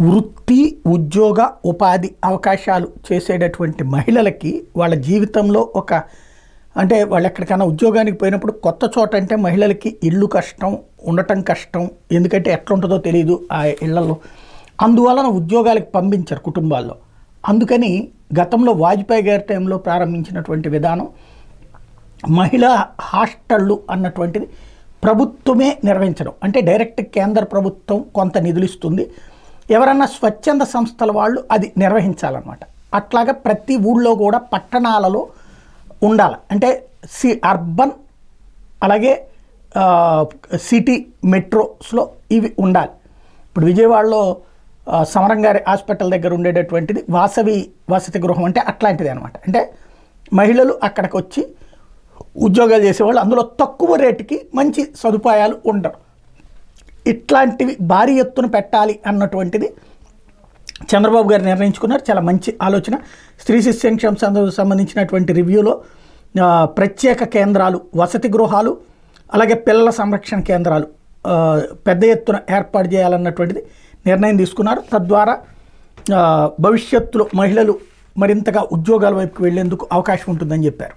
వృత్తి, ఉద్యోగ, ఉపాధి అవకాశాలు చేసేటటువంటి మహిళలకి వాళ్ళ జీవితంలో అంటే వాళ్ళు ఎక్కడికైనా ఉద్యోగానికి పోయినప్పుడు కొత్త చోట అంటే మహిళలకి ఇల్లు కష్టం, ఉండటం కష్టం. ఎందుకంటే ఎట్లుంటుందో తెలియదు ఆ ఇళ్లలో. అందువలన ఉద్యోగాలకు పంపించారు కుటుంబాల్లో. అందుకని గతంలో వాజ్పేయి గారి టైంలో ప్రారంభించినటువంటి విధానం మహిళా హాస్టళ్ళు అన్నటువంటిది ప్రభుత్వమే నిర్వహించడం. అంటే డైరెక్ట్ కేంద్ర ప్రభుత్వం కొంత నిధులు ఇస్తుంది, ఎవరన్నా స్వచ్ఛంద సంస్థల వాళ్ళు అది నిర్వహించాలన్నమాట. అట్లాగా ప్రతి ఊళ్ళో కూడా పట్టణాలలో ఉండాలి. అంటే అర్బన్ అలాగే సిటీ మెట్రోస్లో ఇవి ఉండాలి. ఇప్పుడు విజయవాడలో సమరం గారి హాస్పిటల్ దగ్గర ఉండేటటువంటిది వాసవి వసతి గృహం అంటే అట్లాంటిది అనమాట. అంటే మహిళలు అక్కడికి వచ్చి ఉద్యోగాలు చేసేవాళ్ళు, అందులో తక్కువ రేటుకి మంచి సదుపాయాలు ఉండరు. ఇట్లాంటివి భారీ ఎత్తున పెట్టాలి అన్నటువంటిది చంద్రబాబు గారు నిర్ణయించుకున్నారు. చాలా మంచి ఆలోచన. స్త్రీ శిశు సంక్షేమ సంబంధించినటువంటి రివ్యూలో ప్రత్యేక కేంద్రాలు, వసతి గృహాలు, అలాగే పిల్లల సంరక్షణ కేంద్రాలు పెద్ద ఎత్తున ఏర్పాటు చేయాలన్నటువంటిది నిర్ణయం తీసుకున్నారు. తద్వారా భవిష్యత్తులో మహిళలు మరింతగా ఉద్యోగాల వైపుకి వెళ్లేందుకు అవకాశం ఉంటుందని చెప్పారు.